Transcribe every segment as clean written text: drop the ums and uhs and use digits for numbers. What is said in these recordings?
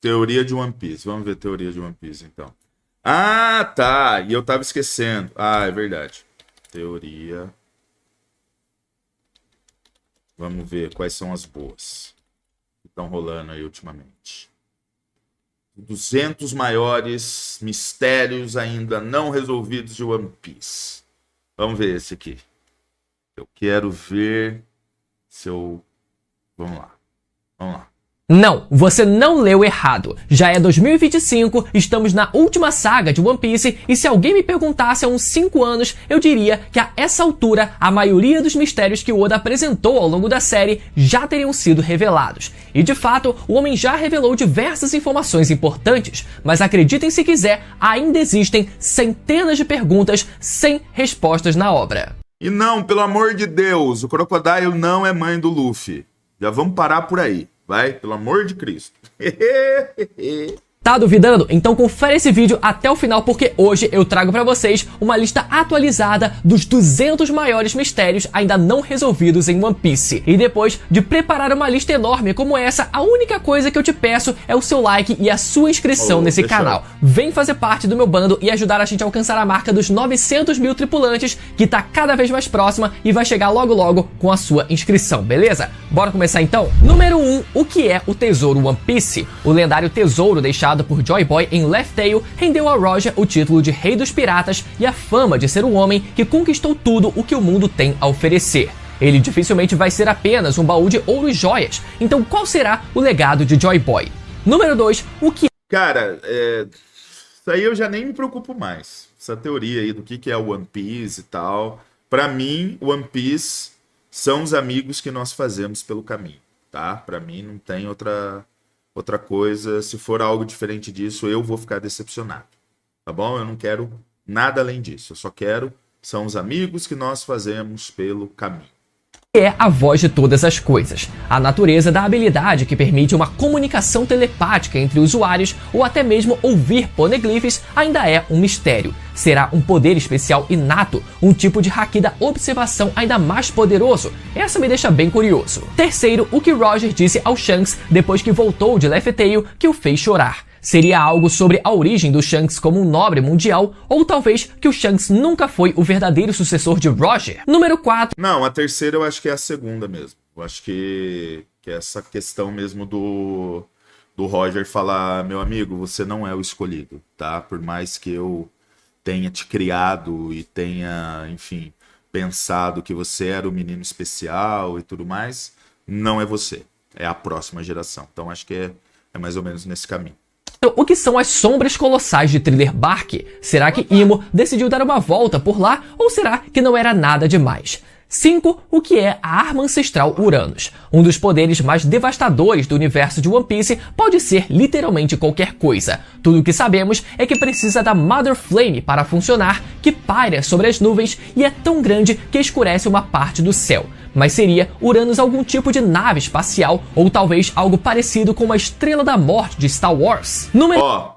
Teoria de One Piece. Vamos ver teoria de One Piece, então. Ah, tá. E eu tava esquecendo. Ah, é verdade. Teoria. Vamos ver quais são as boas que estão rolando aí ultimamente. 200 maiores mistérios ainda não resolvidos de One Piece. Vamos ver esse aqui. Eu quero ver se eu... Vamos lá. Vamos lá. Não, você não leu errado. Já é 2025, estamos na última saga de One Piece e se alguém me perguntasse há uns 5 anos, eu diria que a essa altura a maioria dos mistérios que o Oda apresentou ao longo da série já teriam sido revelados. E de fato, o homem já revelou diversas informações importantes, mas acreditem se quiser, ainda existem centenas de perguntas sem respostas na obra. E não, pelo amor de Deus, o Crocodile não é mãe do Luffy. Já vamos parar por aí. Vai, pelo amor de Cristo. Tá duvidando? Então confere esse vídeo até o final porque hoje eu trago pra vocês uma lista atualizada dos 200 maiores mistérios ainda não resolvidos em One Piece. E depois de preparar uma lista enorme como essa, a única coisa que eu te peço é o seu like e a sua inscrição nesse canal. Vem fazer parte do meu bando e ajudar a gente a alcançar a marca dos 900 mil tripulantes, que tá cada vez mais próxima e vai chegar logo logo com a sua inscrição, beleza? Bora começar então? Número 1, o que é o Tesouro One Piece? O lendário tesouro deixado por Joy Boy em Laugh Tale rendeu a Roger o título de Rei dos Piratas e a fama de ser o homem que conquistou tudo o que o mundo tem a oferecer. Ele dificilmente vai ser apenas um baú de ouro e joias, então qual será o legado de Joy Boy? Número 2, o que... Cara, isso aí eu já nem me preocupo mais. Essa teoria aí do que é o One Piece e tal. Pra mim, One Piece são os amigos que nós fazemos pelo caminho, tá? Pra mim não tem outra coisa. Se for algo diferente disso, eu vou ficar decepcionado, tá bom? Eu não quero nada além disso. Eu só quero, são os amigos que nós fazemos pelo caminho. É a voz de todas as coisas. A natureza da habilidade que permite uma comunicação telepática entre usuários ou até mesmo ouvir poneglyphs ainda é um mistério. Será um poder especial inato, um tipo de haki da observação ainda mais poderoso? Essa me deixa bem curioso. Terceiro, o que Roger disse ao Shanks depois que voltou de Laugh Tale que o fez chorar. Seria algo sobre a origem do Shanks como um nobre mundial, ou talvez que o Shanks nunca foi o verdadeiro sucessor de Roger. Número 4. Não, a terceira eu acho que é a segunda mesmo. Eu acho que é essa questão mesmo do Roger falar, meu amigo, você não é o escolhido, tá? Por mais que eu tenha te criado e tenha, enfim, pensado que você era o menino especial e tudo mais, não é você. É a próxima geração. Então acho que é mais ou menos nesse caminho. Então, o que são as sombras colossais de Thriller Bark? Será que Imo decidiu dar uma volta por lá ou será que não era nada demais? 5. O que é a arma ancestral Uranus? Um dos poderes mais devastadores do universo de One Piece pode ser literalmente qualquer coisa. Tudo o que sabemos é que precisa da Mother Flame para funcionar, que paira sobre as nuvens e é tão grande que escurece uma parte do céu. Mas seria Uranus algum tipo de nave espacial ou talvez algo parecido com uma Estrela da Morte de Star Wars?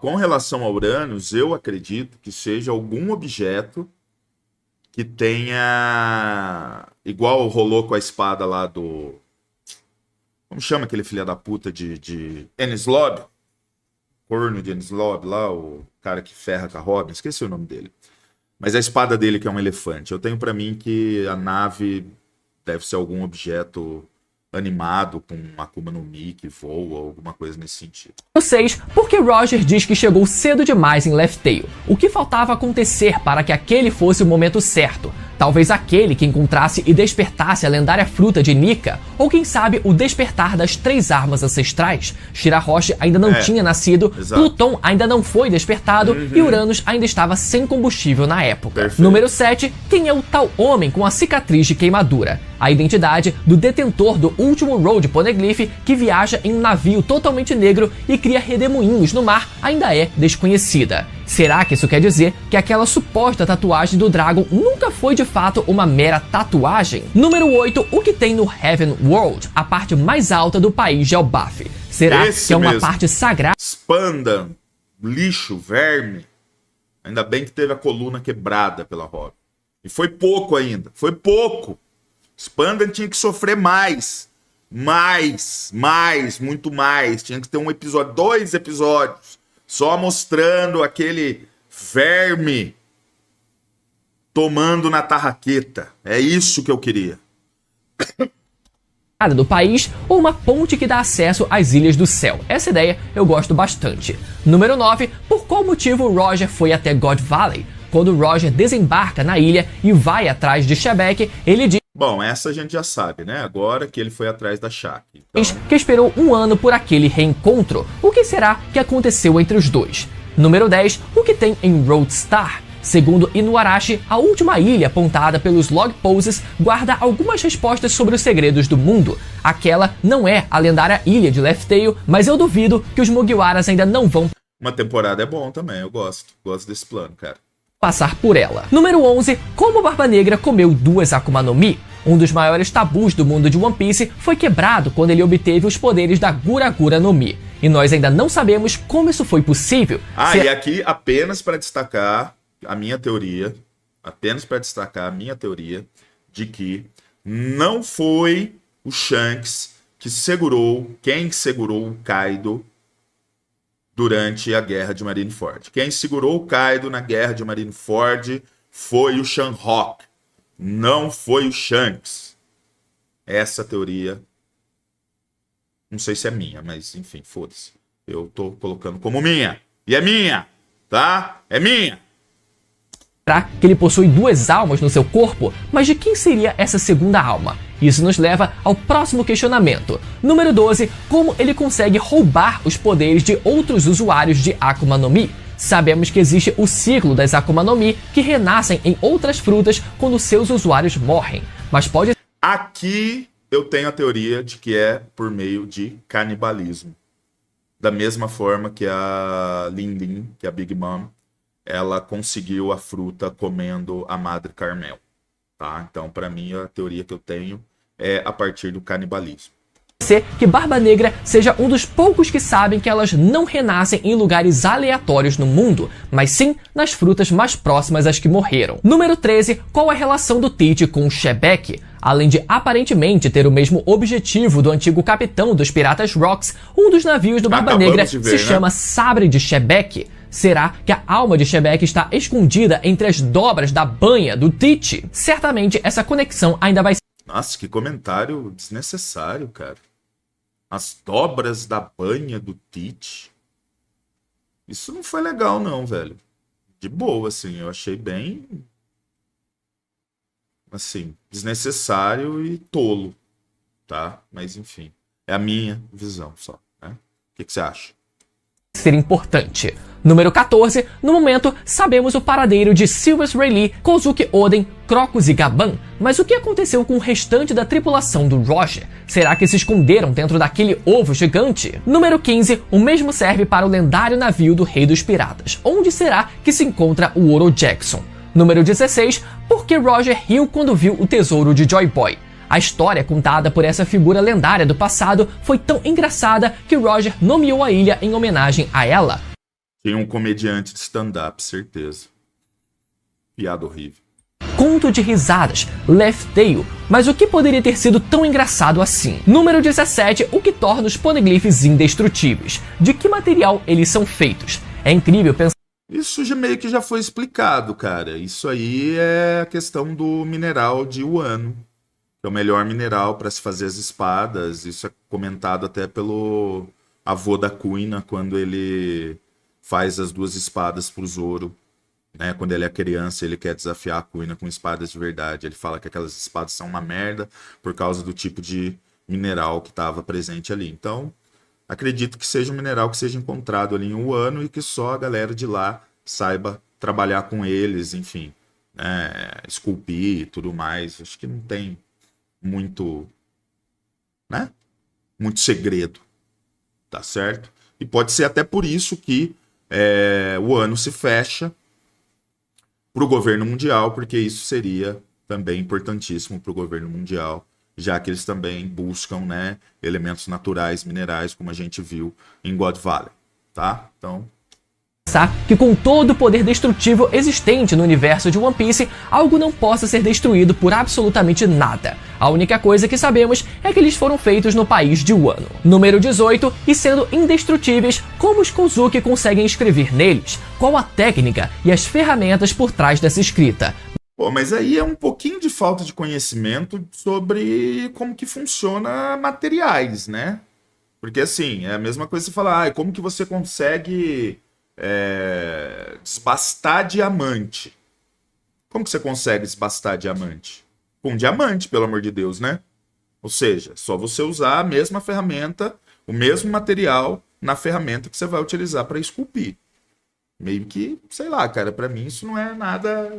Com relação a Uranus, eu acredito que seja algum objeto que tenha... Igual rolou com a espada lá do... Como chama aquele filho da puta de Enies Lobby? Corno de Enies Lobby lá, o cara que ferra com a Robin. Esqueci o nome dele. Mas a espada dele que é um elefante. Eu tenho pra mim que a nave deve ser algum objeto animado com Akuma no Mi que voa, alguma coisa nesse sentido. 6. Porque Roger diz que chegou cedo demais em Laugh Tale. O que faltava acontecer para que aquele fosse o momento certo? Talvez aquele que encontrasse e despertasse a lendária fruta de Nika, ou quem sabe o despertar das 3 armas ancestrais. Shirahoshi ainda não tinha nascido, exato. Pluton ainda não foi despertado e Uranus ainda estava sem combustível na época. Perfeito. Número 7. Quem é o tal homem com a cicatriz de queimadura? A identidade do detentor do último Road Poneglyph que viaja em um navio totalmente negro e cria redemoinhos no mar ainda é desconhecida. Será que isso quer dizer que aquela suposta tatuagem do Dragon nunca foi de fato uma mera tatuagem? Número 8. O que tem no Heaven World, a parte mais alta do país de Elbaf? Será que é uma parte sagrada? Spanda, lixo, verme. Ainda bem que teve a coluna quebrada pela Robin. E foi pouco ainda, foi pouco. Spanda tinha que sofrer mais muito mais. Tinha que ter um episódio, 2 episódios, só mostrando aquele verme tomando na tarraqueta. É isso que eu queria. Do país ou uma ponte que dá acesso às Ilhas do Céu. Essa ideia eu gosto bastante. Número 9. Por qual motivo Roger foi até God Valley? Quando Roger desembarca na ilha e vai atrás de Shebek, ele diz... Bom, essa a gente já sabe, né? Agora que ele foi atrás da Shaq. Então... que esperou 1 ano por aquele reencontro. O que será que aconteceu entre os dois? Número 10. O que tem em Roadstar? Segundo Inuarashi, a última ilha apontada pelos log poses guarda algumas respostas sobre os segredos do mundo. Aquela não é a lendária ilha de Laugh Tale, mas eu duvido que os Mugiwaras ainda não vão... Uma temporada é bom também, eu gosto desse plano, cara. Passar por ela. Número 11. Como Barba Negra comeu 2 Akuma no Mi? Um dos maiores tabus do mundo de One Piece foi quebrado quando ele obteve os poderes da Gura Gura no Mi. E nós ainda não sabemos como isso foi possível. E aqui apenas para destacar a minha teoria, de que não foi o Shanks quem segurou o Kaido durante a Guerra de Marineford. Quem segurou o Kaido na Guerra de Marineford foi o Shanrock, não foi o Shanks. Essa teoria, não sei se é minha, mas enfim, foda-se. Eu tô colocando como minha, e é minha, tá? É minha. Que ele possui 2 almas no seu corpo, mas de quem seria essa segunda alma? Isso nos leva ao próximo questionamento. Número 12. Como ele consegue roubar os poderes de outros usuários de Akuma no Mi? Sabemos que existe o ciclo das Akuma no Mi que renascem em outras frutas quando seus usuários morrem, mas pode... Aqui eu tenho a teoria de que é por meio de canibalismo. Da mesma forma que a Lin Lin, que é a Big Mom, ela conseguiu a fruta comendo a Madre Carmel, tá? Então, para mim, a teoria que eu tenho é a partir do canibalismo. Que Barba Negra seja um dos poucos que sabem que elas não renascem em lugares aleatórios no mundo, mas sim nas frutas mais próximas às que morreram. Número 13. Qual a relação do Tite com o Shebek? Além de aparentemente ter o mesmo objetivo do antigo capitão dos Piratas Rocks, um dos navios do Barba Negra se chama Sabre de Shebek. Será que a alma de Shebek está escondida entre as dobras da banha do Tite? Certamente essa conexão ainda vai ser... Nossa, que comentário desnecessário, cara. As dobras da banha do Tite. Isso não foi legal não, velho. De boa, assim, eu achei bem... assim, desnecessário e tolo, tá? Mas enfim, é a minha visão só, né? O que você acha? Ser importante. Número 14. No momento, sabemos o paradeiro de Silvers Rayleigh, Kozuki Oden, Crocus e Gaban, mas o que aconteceu com o restante da tripulação do Roger? Será que se esconderam dentro daquele ovo gigante? Número 15. O mesmo serve para o lendário navio do Rei dos Piratas. Onde será que se encontra o Oro Jackson? Número 16. Por que Roger riu quando viu o tesouro de Joy Boy? A história contada por essa figura lendária do passado foi tão engraçada que Roger nomeou a ilha em homenagem a ela. Tem um comediante de stand-up, certeza. Piada horrível. Conto de risadas, Laugh Tale, mas o que poderia ter sido tão engraçado assim? Número 17. O que torna os poneglyphs indestrutíveis? De que material eles são feitos? É incrível pensar... Isso meio que já foi explicado, cara. Isso aí é a questão do mineral de Wano. É o melhor mineral para se fazer as espadas. Isso é comentado até pelo avô da Kuina quando ele faz as 2 espadas pro Zoro, né? Quando ele é criança, ele quer desafiar a Kuina com espadas de verdade. Ele fala que aquelas espadas são uma merda por causa do tipo de mineral que estava presente ali. Então, acredito que seja um mineral que seja encontrado ali em Wano e que só a galera de lá saiba trabalhar com eles, enfim, né? Esculpir e tudo mais. Acho que não tem muito, né? Muito segredo, tá certo? E pode ser até por isso que o ano se fecha para o governo mundial, porque isso seria também importantíssimo para o governo mundial, já que eles também buscam, né, elementos naturais, minerais, como a gente viu em God Valley, tá? Então... que com todo o poder destrutivo existente no universo de One Piece, algo não possa ser destruído por absolutamente nada. A única coisa que sabemos é que eles foram feitos no país de Wano. Número 18, e sendo indestrutíveis, como os Kozuki conseguem escrever neles? Qual a técnica e as ferramentas por trás dessa escrita? Pô, mas aí é um pouquinho de falta de conhecimento sobre como que funciona materiais, né? Porque assim, é a mesma coisa você falar, como que você consegue desbastar diamante? Como que você consegue desbastar diamante? Com diamante, pelo amor de Deus, né? Ou seja, só você usar a mesma ferramenta, o mesmo material na ferramenta que você vai utilizar para esculpir. Meio que, sei lá, cara, para mim isso não é nada...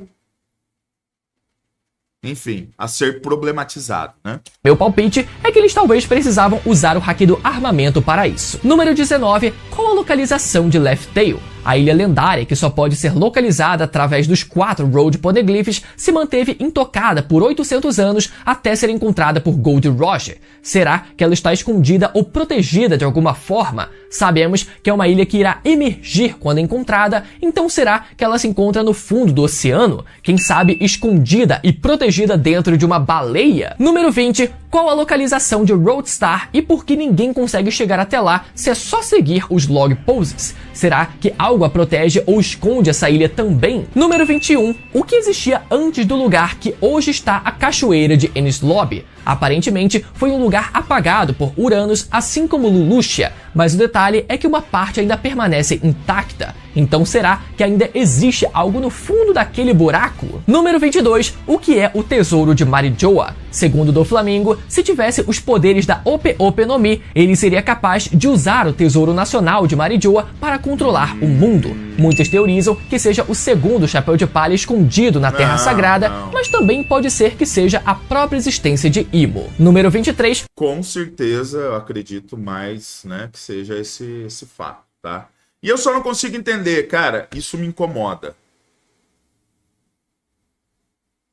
Enfim, a ser problematizado, né? Meu palpite é que eles talvez precisavam usar o haki do armamento para isso. Número 19, qual a localização de Laugh Tale? A ilha lendária, que só pode ser localizada através dos 4 Road Poneglyphs, se manteve intocada por 800 anos até ser encontrada por Gold Roger. Será que ela está escondida ou protegida de alguma forma? Sabemos que é uma ilha que irá emergir quando encontrada, então será que ela se encontra no fundo do oceano? Quem sabe escondida e protegida dentro de uma baleia? Número 20, qual a localização de Roadstar e por que ninguém consegue chegar até lá se é só seguir os log poses? Será que algo a protege ou esconde essa ilha também? Número 21, o que existia antes do lugar que hoje está a cachoeira de Enies Lobby? Aparentemente, foi um lugar apagado por Uranus, assim como Lulusia, mas o detalhe é que uma parte ainda permanece intacta. Então será que ainda existe algo no fundo daquele buraco? Número 22, o que é o tesouro de Marijoa? Segundo do Flamingo, se tivesse os poderes da Ope Ope no Mi, ele seria capaz de usar o tesouro nacional de Marijoa para controlar o mundo. Muitos teorizam que seja o segundo chapéu de palha escondido na Terra Sagrada, mas também pode ser que seja a própria existência de Imo. Número 23. Com certeza, eu acredito mais, né, que seja esse fato, tá? E eu só não consigo entender, cara, isso me incomoda.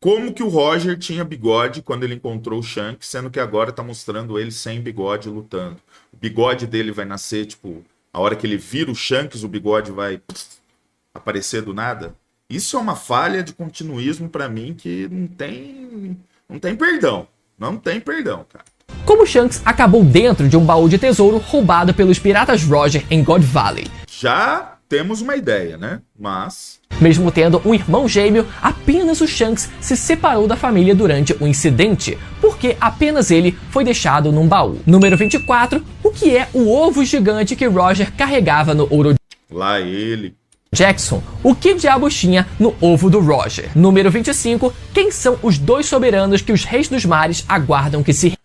Como que o Roger tinha bigode quando ele encontrou o Shanks, sendo que agora tá mostrando ele sem bigode lutando? O bigode dele vai nascer, tipo, a hora que ele vira o Shanks, o bigode vai aparecer do nada? Isso é uma falha de continuismo pra mim que não tem perdão. Não tem perdão, cara. Como Shanks acabou dentro de um baú de tesouro roubado pelos piratas Roger em God Valley? Já temos uma ideia, né? Mas... mesmo tendo um irmão gêmeo, apenas o Shanks se separou da família durante o incidente, porque apenas ele foi deixado num baú. Número 24, o que é o ovo gigante que Roger carregava no ouro lá ele... Jackson, o que diabos tinha no ovo do Roger? Número 25, quem são os dois soberanos que os reis dos mares aguardam que se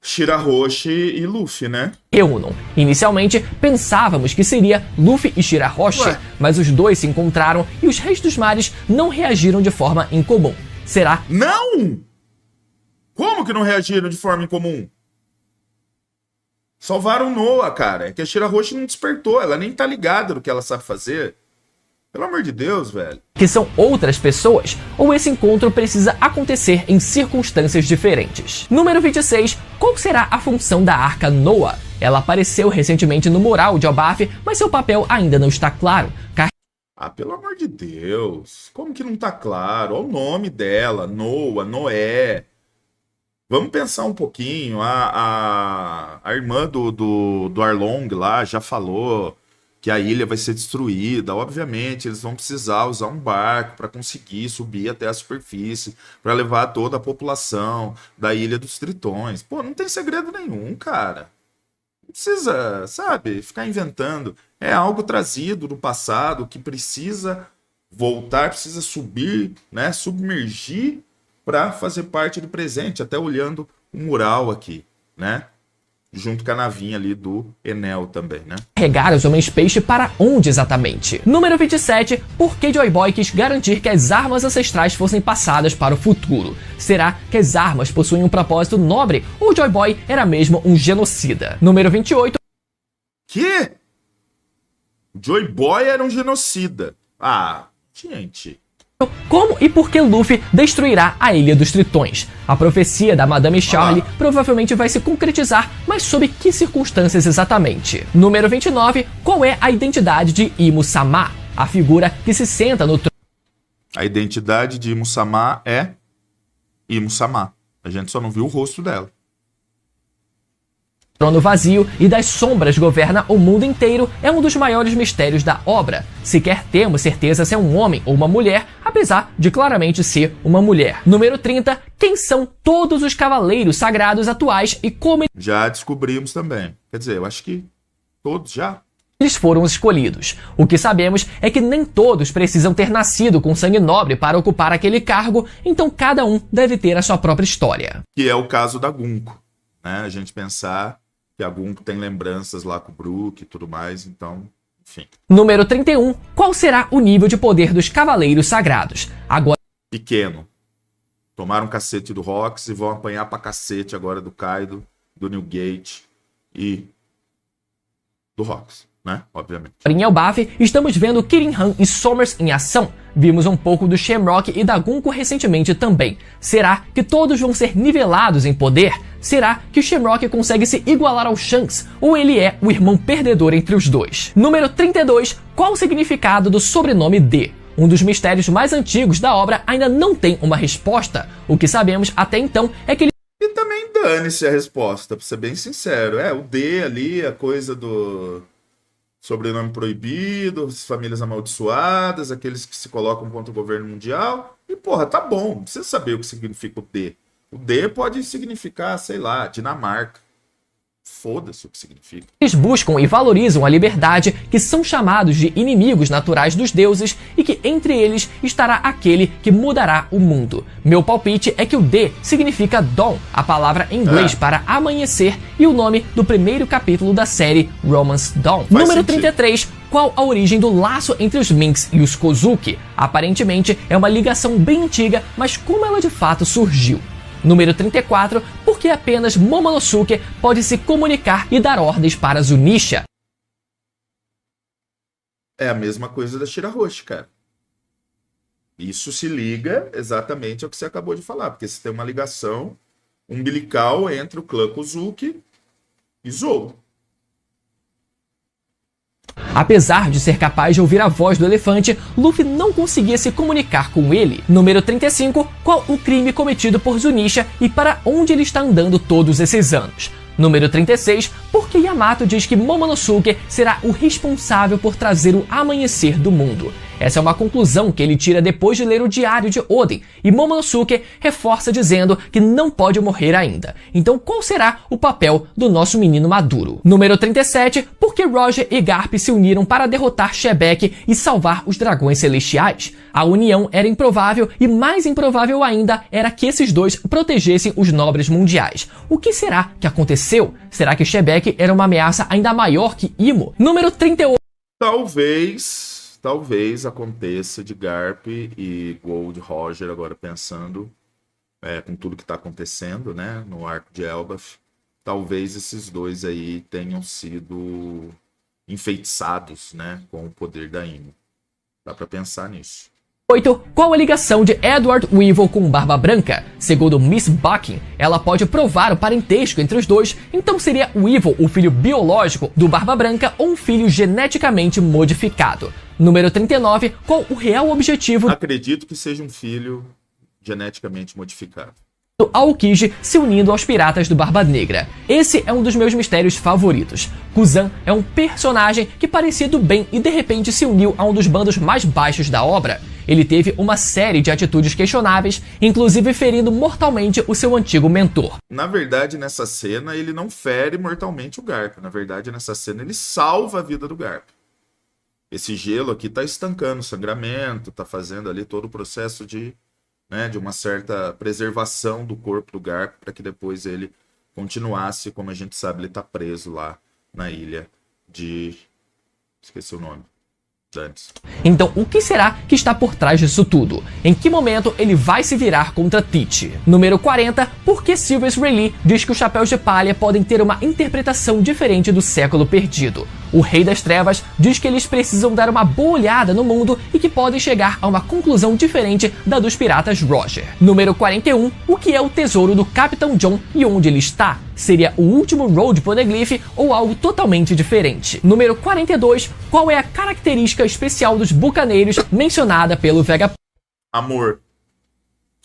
Shirahoshi e Luffy, né? reúnam? Inicialmente, pensávamos que seria Luffy e Shirahoshi, mas os dois se encontraram e os reis dos mares não reagiram de forma incomum. Será? Não! Como que não reagiram de forma incomum? Salvaram Noah, cara. É que a Shirahoshi não despertou, ela nem tá ligada no que ela sabe fazer. Pelo amor de Deus, velho. Que são outras pessoas, ou esse encontro precisa acontecer em circunstâncias diferentes? Número 26, qual será a função da Arca Noah? Ela apareceu recentemente no mural de Elbaf, mas seu papel ainda não está claro. Ah, pelo amor de Deus. Como que não tá claro? Olha o nome dela, Noah, Noé. Vamos pensar um pouquinho. A irmã do Arlong lá já falou que a ilha vai ser destruída. Obviamente, eles vão precisar usar um barco para conseguir subir até a superfície, para levar toda a população da Ilha dos Tritões. Pô, não tem segredo nenhum, cara. Não precisa, sabe, ficar inventando. É algo trazido do passado que precisa voltar, precisa subir, né, submergir para fazer parte do presente, até olhando o mural aqui, né? Junto com a navinha ali do Enel também, né? Carregar os homens peixe para onde exatamente? Número 27, por que Joy Boy quis garantir que as armas ancestrais fossem passadas para o futuro? Será que as armas possuem um propósito nobre ou Joy Boy era mesmo um genocida? Número 28. Que? Joy Boy era um genocida. Ah, gente... Como e por que Luffy destruirá a Ilha dos Tritões? A profecia da Madame Charlie provavelmente vai se concretizar, mas sob que circunstâncias exatamente? Número 29, qual é a identidade de Imo-sama? A figura que se senta no trono. A identidade de Imo-sama é Imo-sama. A A gente só não viu o rosto dela. Trono vazio e das sombras governa o mundo inteiro é um dos maiores mistérios da obra. Sequer temos certeza se é um homem ou uma mulher, apesar de claramente ser uma mulher. Número 30. Quem são todos os cavaleiros sagrados atuais e como Já descobrimos também. Quer dizer, eu acho que todos já. eles foram escolhidos. O que sabemos é que nem todos precisam ter nascido com sangue nobre para ocupar aquele cargo, então cada um deve ter a sua própria história. Que é o caso da Gunko, né? A gente pensar que a Gunko tem lembranças lá com o Brook e tudo mais, então, enfim. Número 31. Qual será o nível de poder dos cavaleiros sagrados? Agora Pequeno. Tomaram um cacete do Rox e vão apanhar pra cacete agora do Kaido, do Newgate e do Rox, né? Obviamente. em Elbaf, estamos vendo Kirin Han e Somers em ação. Vimos um pouco do Shamrock e da Gunko recentemente também. Será que todos vão ser nivelados em poder? Será que o Shamrock consegue se igualar ao Shanks? Ou ele é o irmão perdedor entre os dois? Número 32. Qual o significado do sobrenome D? Um dos mistérios mais antigos da obra ainda não tem uma resposta. O que sabemos até então é que ele E também dane-se a resposta, pra ser bem sincero. O D ali, a coisa do sobrenome proibido, as famílias amaldiçoadas, aqueles que se colocam contra o governo mundial. E, porra, tá bom, não precisa saber o que significa o D. O D pode significar, sei lá, Dinamarca. Foda-se o que significa. eles buscam e valorizam a liberdade, que são chamados de inimigos naturais dos deuses, e que entre eles estará aquele que mudará o mundo. Meu palpite é que o D significa Dawn, a palavra em inglês para amanhecer, e o nome do primeiro capítulo da série Romance Dawn. Número sentido. 33. Qual a origem do laço entre os Minks e os Kozuki? Aparentemente é uma ligação bem antiga, mas como ela de fato surgiu? Número 34. Por que apenas Momonosuke pode se comunicar e dar ordens para Zunisha? É a mesma coisa da Shirahoshi, cara. Isso se liga exatamente ao que você acabou de falar, porque você tem uma ligação umbilical entre o clã Kozuki e Zou. Apesar de ser capaz de ouvir a voz do elefante, Luffy não conseguia se comunicar com ele. Número 35. Qual o crime cometido por Zunisha e para onde ele está andando todos esses anos? Número 36. Por que Yamato diz que Momonosuke será o responsável por trazer o amanhecer do mundo? Essa é uma conclusão que ele tira depois de ler o diário de Oden, e Momonosuke reforça dizendo que não pode morrer ainda. Então qual será o papel do nosso menino maduro? Número 37. Por que Roger e Garp se uniram para derrotar Shebeck e salvar os dragões celestiais? A união era improvável e mais improvável ainda era que esses dois protegessem os nobres mundiais. O que será que aconteceu? Será que Shebeck era uma ameaça ainda maior que Imo? Número 38. Talvez aconteça de Garp e Gold Roger, agora pensando com tudo que está acontecendo, né, no arco de Elbaf. Talvez esses dois aí tenham sido enfeitiçados, né, com o poder da Imo. Dá para pensar nisso. 8. Qual a ligação de Edward Weevil com Barba Branca? Segundo Miss Bucking, ela pode provar o parentesco entre os dois, então seria Weevil o filho biológico do Barba Branca ou um filho geneticamente modificado? Número 39. Qual o real objetivo Acredito que seja um filho geneticamente modificado. do Aokiji se unindo aos piratas do Barba Negra? Esse é um dos meus mistérios favoritos. Kuzan é um personagem que parecia do bem e de repente se uniu a um dos bandos mais baixos da obra. Ele teve uma série de atitudes questionáveis, inclusive ferindo mortalmente o seu antigo mentor. Na verdade, nessa cena, ele não fere mortalmente o Garp. Na verdade, nessa cena, ele salva a vida do Garp. Esse gelo aqui tá estancando o sangramento, tá fazendo ali todo o processo de uma certa preservação do corpo do Garp para que depois ele continuasse, como a gente sabe, ele tá preso lá na ilha de... esqueci o nome. Antes. Então, o que será que está por trás disso tudo? Em que momento ele vai se virar contra Tite? Número 40. Por que Sylvius Rayleigh diz que os Chapéus de Palha podem ter uma interpretação diferente do século perdido? O Rei das Trevas diz que eles precisam dar uma boa olhada no mundo e que podem chegar a uma conclusão diferente da dos piratas Roger. Número 41. O que é o tesouro do Capitão John e onde ele está? Seria o último Road Poneglyph ou algo totalmente diferente? Número 42. Qual é a característica especial dos bucaneiros mencionada pelo Vegapunk? Amor.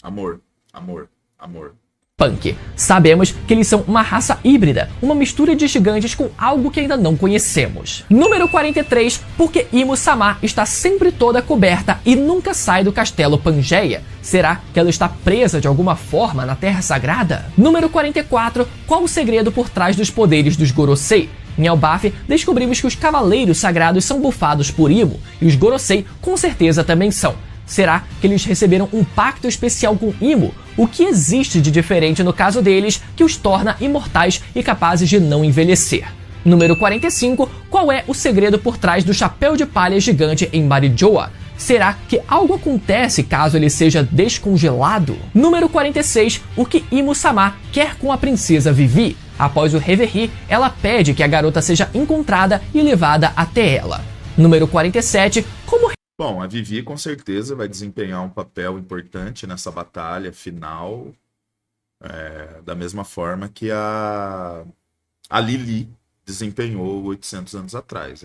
Amor. Amor. Amor. Punk. Sabemos que eles são uma raça híbrida, uma mistura de gigantes com algo que ainda não conhecemos. Número 43, porque Imo-sama está sempre toda coberta e nunca sai do castelo Pangeia. Será que ela está presa de alguma forma na Terra Sagrada? Número 44, qual o segredo por trás dos poderes dos Gorosei? Em Elbaf, descobrimos que os Cavaleiros Sagrados são bufados por Imo, e os Gorosei com certeza também são. Será que eles receberam um pacto especial com Imo? O que existe de diferente no caso deles que os torna imortais e capazes de não envelhecer? Número 45, qual é o segredo por trás do chapéu de palha gigante em Marijoa? Será que algo acontece caso ele seja descongelado? Número 46, o que Imo-sama quer com a princesa Vivi? Após o Reverie, ela pede que a garota seja encontrada e levada até ela. Número 47, como... Bom, a Vivi com certeza vai desempenhar um papel importante nessa batalha final, da mesma forma que a Lili desempenhou 800 anos atrás.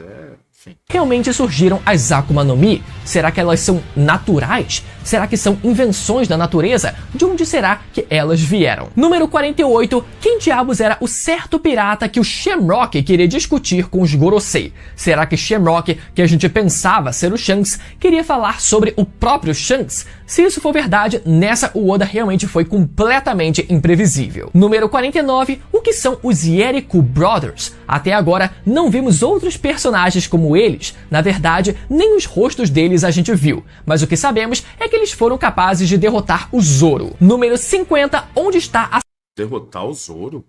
Enfim. Realmente surgiram as Akuma no Mi? Será que elas são naturais? Será que são invenções da natureza? De onde será que elas vieram? Número 48. Quem diabos era o certo pirata que o Shamrock queria discutir com os Gorosei? Será que Shamrock, que a gente pensava ser o Shanks, queria falar sobre o próprio Shanks? Se isso for verdade, nessa o Oda realmente foi completamente imprevisível. Número 49. O que são os Yeriku Brothers? Até agora, não vimos outros personagens como eles. Na verdade, nem os rostos deles a gente viu. Mas o que sabemos é que eles foram capazes de derrotar o Zoro. Número 50. Onde está a... Derrotar o Zoro?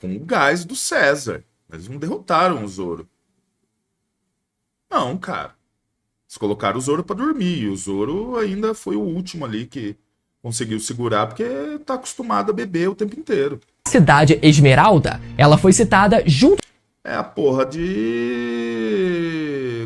Com o gás do César. Eles não derrotaram o Zoro. Não, cara. Eles colocaram o Zoro pra dormir. E o Zoro ainda foi o último ali que conseguiu segurar, porque tá acostumado a beber o tempo inteiro. Cidade Esmeralda? Ela foi citada junto... É a porra de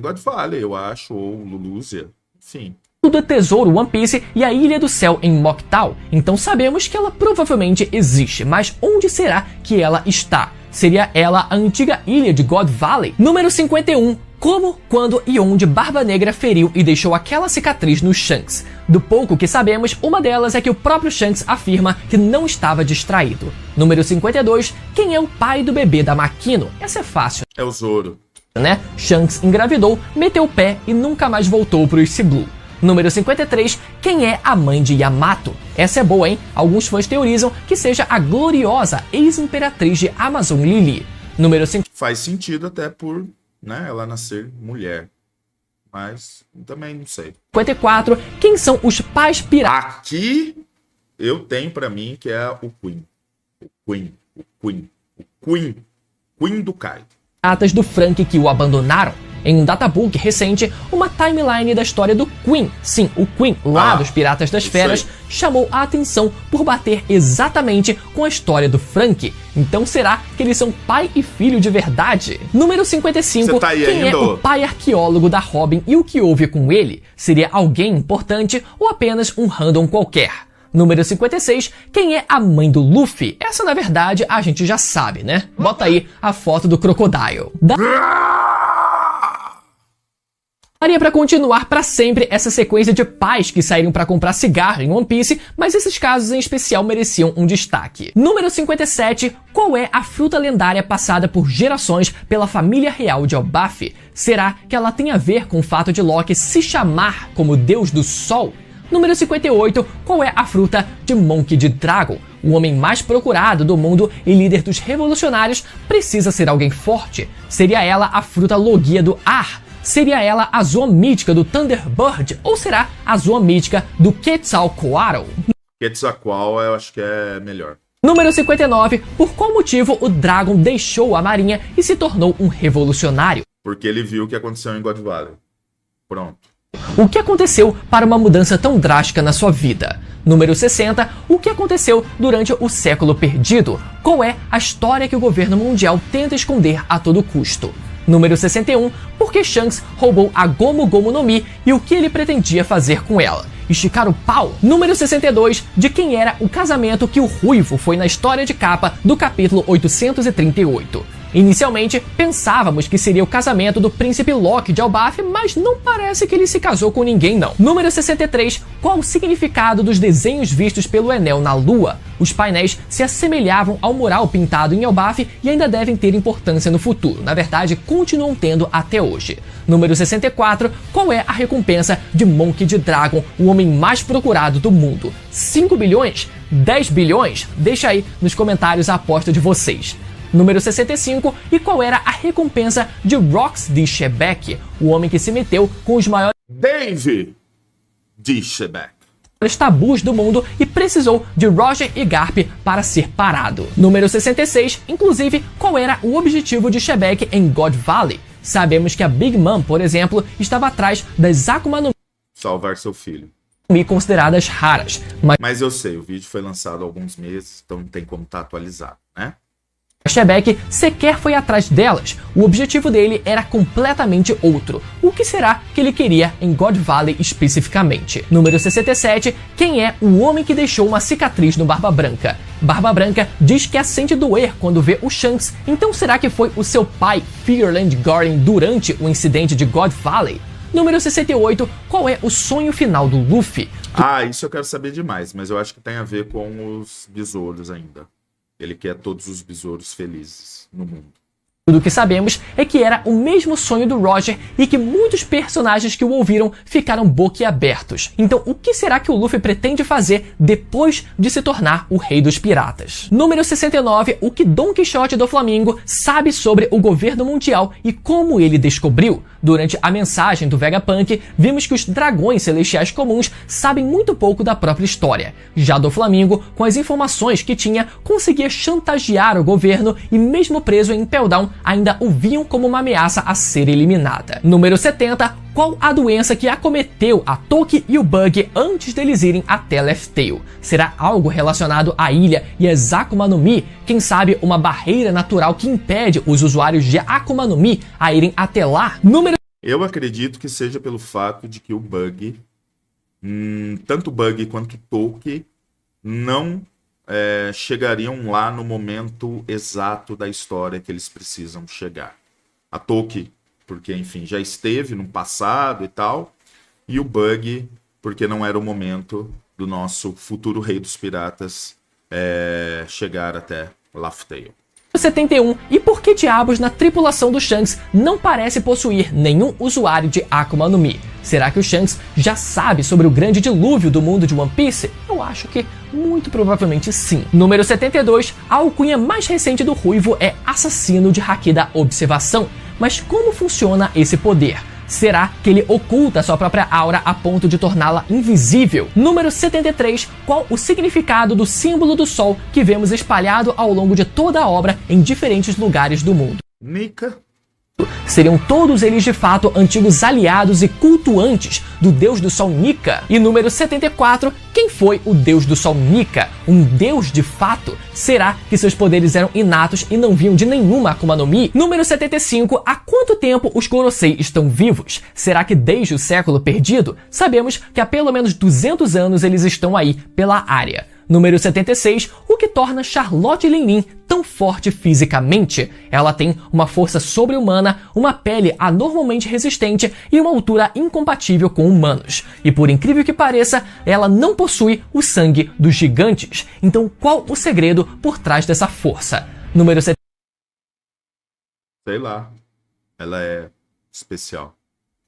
God Valley, eu acho, ou Lulúzia, enfim. Do tesouro One Piece e a Ilha do Céu em Mocktal. Então sabemos que ela provavelmente existe, mas onde será que ela está? Seria ela a antiga ilha de God Valley? Número 51. Como, quando e onde Barba Negra feriu e deixou aquela cicatriz no Shanks? Do pouco que sabemos, uma delas é que o próprio Shanks afirma que não estava distraído. Número 52. Quem é o pai do bebê da Makino? Essa é fácil, É o Zoro, né? Shanks engravidou, meteu o pé e nunca mais voltou pro East Blue. Número 53. Quem é a mãe de Yamato? Essa é boa, hein? Alguns fãs teorizam que seja a gloriosa ex-imperatriz de Amazon Lily. Número 5. Faz sentido até por, né, ela nascer mulher. Mas também não sei. 54. Quem são os pais piratas? Aqui eu tenho pra mim que é o Queen. O Queen do Kaido. Do Frank que o abandonaram? Em um databook recente, uma timeline da história do Queen, sim, o Queen lá dos Piratas das Feras, chamou a atenção por bater exatamente com a história do Frank. Então será que eles são pai e filho de verdade? Número 55, quem é o pai arqueólogo da Robin e o que houve com ele? Seria alguém importante ou apenas um random qualquer? Número 56, quem é a mãe do Luffy? Essa, na verdade, a gente já sabe, né? Bota aí a foto do Crocodile. Daria pra continuar pra sempre essa sequência de pais que saíram pra comprar cigarro em One Piece, mas esses casos em especial mereciam um destaque. Número 57, qual é a fruta lendária passada por gerações pela família real de Elbaf? Será que ela tem a ver com o fato de Loki se chamar como Deus do Sol? Número 58, qual é a fruta de Monkey D. Dragon? O homem mais procurado do mundo e líder dos revolucionários precisa ser alguém forte. Seria ela a fruta Logia do Ar? Seria ela a zoa mítica do Thunderbird? Ou será a zoa mítica do Quetzalcoatl? Quetzalcoatl eu acho que é melhor. Número 59, por qual motivo o Dragon deixou a marinha e se tornou um revolucionário? Porque ele viu o que aconteceu em God Valley. Pronto. O que aconteceu para uma mudança tão drástica na sua vida? Número 60. O que aconteceu durante o século perdido? Qual é a história que o governo mundial tenta esconder a todo custo? Número 61. Por que Shanks roubou a Gomu Gomu no Mi e o que ele pretendia fazer com ela? Esticar o pau? Número 62. De quem era o casamento que o Ruivo foi na história de capa do capítulo 838? Inicialmente, pensávamos que seria o casamento do príncipe Loki de Elbaf, mas não parece que ele se casou com ninguém não. Número 63. Qual o significado dos desenhos vistos pelo Enel na Lua? Os painéis se assemelhavam ao mural pintado em Elbaf e ainda devem ter importância no futuro. Na verdade, continuam tendo até hoje. Número 64. Qual é a recompensa de Monkey D. Dragon, o homem mais procurado do mundo? 5 bilhões? 10 bilhões? Deixa aí nos comentários a aposta de vocês. Número 65. E qual era a recompensa de Rox D. Shebeck, o homem que se meteu com os maiores Dave D. Shebeck. tabus do mundo e precisou de Roger e Garp para ser parado. Número 66. Inclusive, qual era o objetivo de Shebeck em God Valley? Sabemos que a Big Mom, por exemplo, estava atrás das Akuma no Salvar seu filho. Mi consideradas raras, Mas eu sei, o vídeo foi lançado há alguns meses, então não tem como estar atualizado, né? Shebeck sequer foi atrás delas. O objetivo dele era completamente outro. O que será que ele queria em God Valley especificamente? Número 67. Quem é o homem que deixou uma cicatriz no Barba Branca? Barba Branca diz que a sente doer quando vê o Shanks. Então será que foi o seu pai, Fearland Gordon, durante o incidente de God Valley? Número 68. Qual é o sonho final do Luffy? Ah, isso eu quero saber demais, mas eu acho que tem a ver com os besouros ainda. Ele quer todos os besouros felizes no mundo. Tudo que sabemos é que era o mesmo sonho do Roger e que muitos personagens que o ouviram ficaram boquiabertos. Então, o que será que o Luffy pretende fazer depois de se tornar o rei dos piratas? Número 69. O que Don Quixote do Flamingo sabe sobre o governo mundial e como ele descobriu? Durante a mensagem do Vegapunk, vimos que os dragões celestiais comuns sabem muito pouco da própria história. Já do Flamingo, com as informações que tinha, conseguia chantagear o governo e mesmo preso em Impel Down, ainda o viam como uma ameaça a ser eliminada. Número 70. Qual a doença que acometeu a Toki e o Bug antes deles irem até Laugh Tale? Será algo relacionado à ilha e as Akuma no Mi? Quem sabe uma barreira natural que impede os usuários de Akuma no Mi a irem até lá? Eu acredito que seja pelo fato de que o Bug, tanto o Bug quanto o Toki, não chegariam lá no momento exato da história que eles precisam chegar. A Toki, porque, enfim, já esteve no passado e tal, e o Bug, porque não era o momento do nosso futuro rei dos piratas chegar até Laugh Tale. 71. E por que diabos na tripulação do Shanks não parece possuir nenhum usuário de Akuma no Mi? Será que o Shanks já sabe sobre o grande dilúvio do mundo de One Piece? Eu acho que muito provavelmente sim. Número 72. A alcunha mais recente do Ruivo é Assassino de Haki da Observação. Mas como funciona esse poder? Será que ele oculta sua própria aura a ponto de torná-la invisível? Número 73. Qual o significado do símbolo do sol que vemos espalhado ao longo de toda a obra em diferentes lugares do mundo? Nika. Seriam todos eles de fato antigos aliados e cultuantes do deus do sol Nika? E número 74, quem foi o deus do sol Nika? Um deus de fato? Será que seus poderes eram inatos e não vinham de nenhuma Akuma no Mi? Número 75, há quanto tempo os Gorosei estão vivos? Será que desde o século perdido? Sabemos que há pelo menos 200 anos eles estão aí pela área. Número 76, o que torna Charlotte Linlin tão forte fisicamente? Ela tem uma força sobre-humana, uma pele anormalmente resistente e uma altura incompatível com humanos. E por incrível que pareça, ela não possui o sangue dos gigantes. Então qual o segredo por trás dessa força? Número 77. Sei lá. Ela é especial.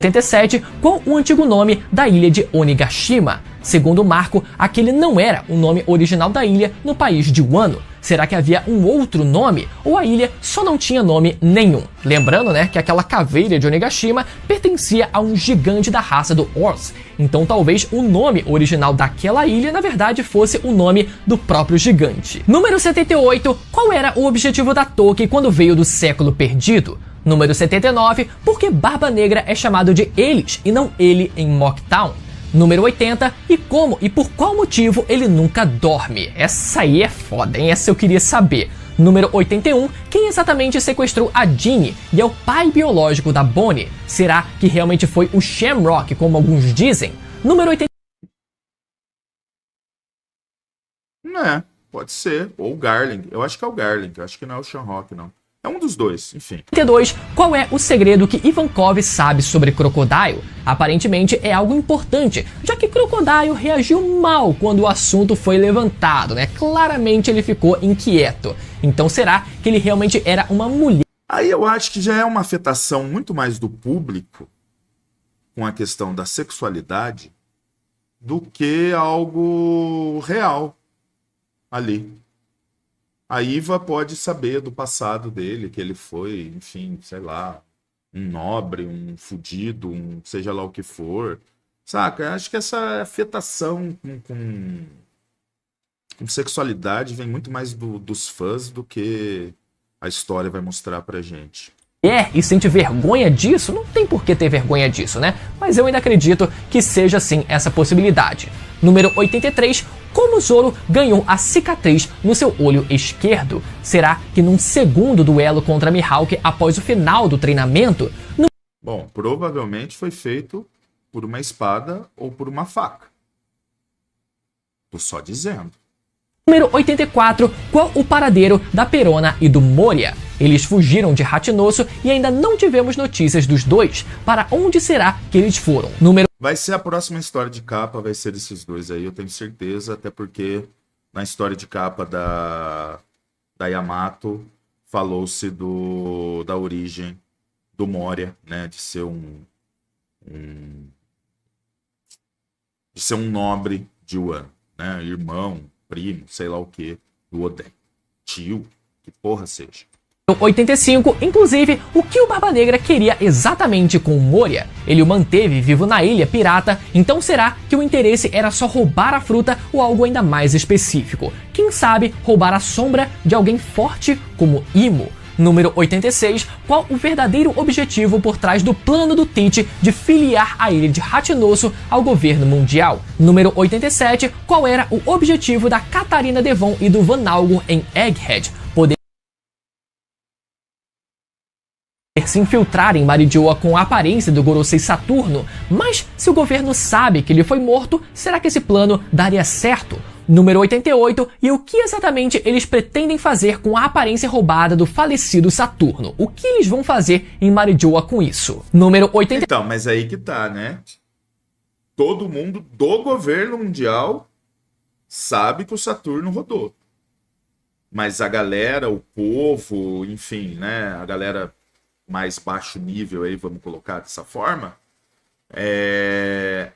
77, qual o antigo nome da ilha de Onigashima? Segundo Marco, aquele não era o nome original da ilha no país de Wano. Será que havia um outro nome? Ou a ilha só não tinha nome nenhum? Lembrando, né, que aquela caveira de Onigashima pertencia a um gigante da raça do Ors. Então talvez o nome original daquela ilha, na verdade, fosse o nome do próprio gigante. Número 78, qual era o objetivo da Toki quando veio do século perdido? Número 79, por que Barba Negra é chamado de eles e não ele em Mocktown? Número 80, e como e por qual motivo ele nunca dorme? Essa aí é foda, hein? Essa eu queria saber. Número 81, quem exatamente sequestrou a Ginny e é o pai biológico da Bonnie? Será que realmente foi o Shamrock, como alguns dizem? Número 80... Pode ser. Ou o Garling. Eu acho que é o Garling. Eu acho que não é o Shamrock, não. É um dos dois, enfim. 32. Qual é o segredo que Ivankov sabe sobre Crocodile? Aparentemente é algo importante, já que Crocodile reagiu mal quando o assunto foi levantado, né? Claramente ele ficou inquieto. Então será que ele realmente era uma mulher? Aí eu acho que já é uma afetação muito mais do público com a questão da sexualidade do que algo real ali. A Iva pode saber do passado dele, que ele foi, enfim, sei lá, um nobre, um fudido, um seja lá o que for. Saca? Eu acho que essa afetação com sexualidade vem muito mais dos fãs do que a história vai mostrar pra gente. E sente vergonha disso? Não tem por que ter vergonha disso, né? Mas eu ainda acredito que seja sim essa possibilidade. Número 83. Como Zoro ganhou a cicatriz no seu olho esquerdo? Será que num segundo duelo contra Mihawk após o final do treinamento? Bom, provavelmente foi feito por uma espada ou por uma faca. Tô só dizendo. Número 84. Qual o paradeiro da Perona e do Moria? Eles fugiram de Hachinoso e ainda não tivemos notícias dos dois. Para onde será que eles foram? Vai ser a próxima história de capa, vai ser desses dois aí, eu tenho certeza, até porque na história de capa da Yamato falou-se da origem do Moria, né, de ser um nobre de Wano, né, irmão, primo, sei lá o que, do Oden, tio, que porra seja. 85, inclusive, o que o Barba Negra queria exatamente com o Moria? Ele o manteve vivo na ilha pirata, então será que o interesse era só roubar a fruta ou algo ainda mais específico? Quem sabe roubar a sombra de alguém forte como Imo? Número 86, qual o verdadeiro objetivo por trás do plano do Teach de filiar a ilha de Hachinoso ao governo mundial? Número 87, qual era o objetivo da Catarina Devon e do Van Algor em Egghead? Se infiltrar em Marijoa com a aparência do Gorosei Saturno, mas se o governo sabe que ele foi morto, será que esse plano daria certo? Número 88, e o que exatamente eles pretendem fazer com a aparência roubada do falecido Saturno? O que eles vão fazer em Marijoa com isso? Número 89. Então, mas aí que tá, né? Todo mundo do governo mundial sabe que o Saturno rodou. Mas a galera, o povo, enfim, né? A galera mais baixo nível aí, vamos colocar dessa forma,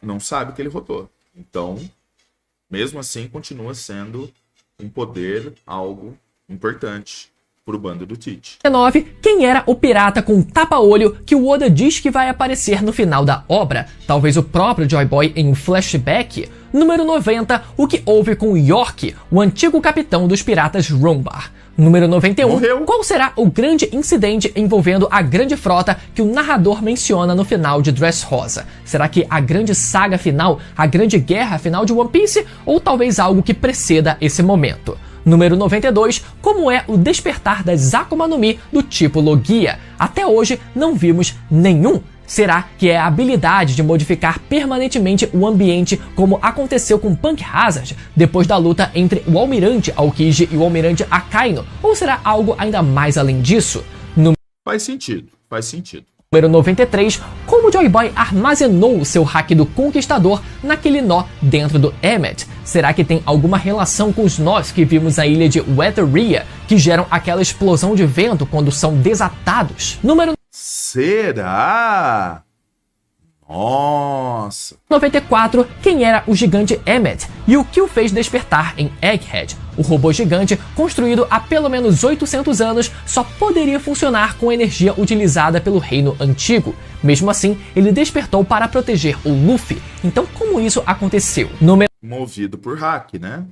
não sabe que ele rodou. Então, mesmo assim, continua sendo um poder, algo importante pro bando do Teach. 9. Quem era o pirata com tapa-olho que o Oda diz que vai aparecer no final da obra? Talvez o próprio Joy Boy em um flashback? Número 90. O que houve com York, o antigo capitão dos piratas Rombar? Número 91. Morreu. Qual será o grande incidente envolvendo a grande frota que o narrador menciona no final de Dressrosa? Será que a grande saga final, a grande guerra final de One Piece, ou talvez algo que preceda esse momento? Número 92. Como é o despertar das Akuma no Mi do tipo Logia? Até hoje não vimos nenhum. Será que é a habilidade de modificar permanentemente o ambiente, como aconteceu com Punk Hazard depois da luta entre o Almirante Aokiji e o Almirante Akainu? Ou será algo ainda mais além disso? Faz sentido, faz sentido. Número 93. Como Joy Boy armazenou o seu hack do Conquistador naquele nó dentro do Emmet? Será que tem alguma relação com os nós que vimos na ilha de Wetheria, que geram aquela explosão de vento quando são desatados? Número Será? Nossa. 94. Quem era o gigante Emmet e o que o fez despertar em Egghead? O robô gigante, construído há pelo menos 800 anos, só poderia funcionar com a energia utilizada pelo reino antigo. Mesmo assim, ele despertou para proteger o Luffy. Então, como isso aconteceu? Movido por hack, né?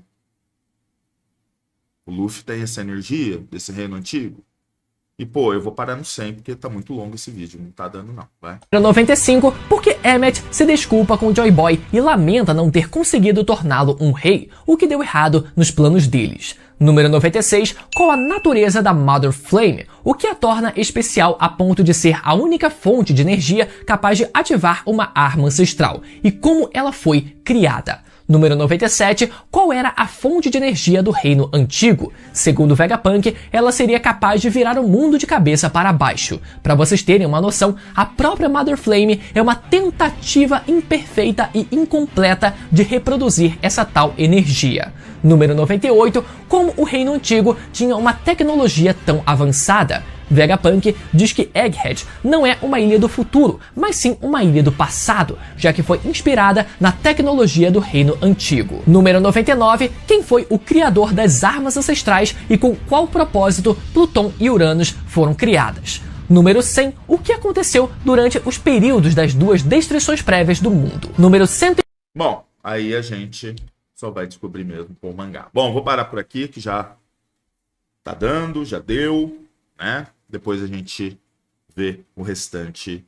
O Luffy tem essa energia desse reino antigo. E, pô, eu vou parar no 100 porque tá muito longo esse vídeo. Não tá dando, não. Vai. 95. Porque Emmet se desculpa com Joy Boy e lamenta não ter conseguido torná-lo um rei, o que deu errado nos planos deles. Número 96. Qual a natureza da Mother Flame? O que a torna especial a ponto de ser a única fonte de energia capaz de ativar uma arma ancestral? E como ela foi criada? Número 97. Qual era a fonte de energia do Reino Antigo? Segundo Vegapunk, ela seria capaz de virar o mundo de cabeça para baixo. Para vocês terem uma noção, a própria Mother Flame é uma tentativa imperfeita e incompleta de reproduzir essa tal energia. Número 98. Como o Reino Antigo tinha uma tecnologia tão avançada? Vegapunk diz que Egghead não é uma ilha do futuro, mas sim uma ilha do passado, já que foi inspirada na tecnologia do Reino Antigo. Número 99. Quem foi o criador das armas ancestrais e com qual propósito Pluton e Uranus foram criadas? Número 100. O que aconteceu durante os períodos das duas destruições prévias do mundo? Número 100. Bom, aí a gente só vai descobrir mesmo com o mangá. Bom, vou parar por aqui, que já tá dando, já deu, né? Depois a gente vê o restante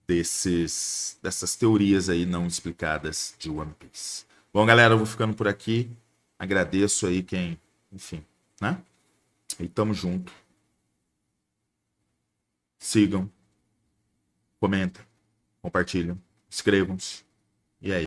dessas teorias aí não explicadas de One Piece. Bom, galera, eu vou ficando por aqui. Agradeço aí quem, enfim, né? E tamo junto. Sigam, comentem, compartilham, inscrevam-se. E aí?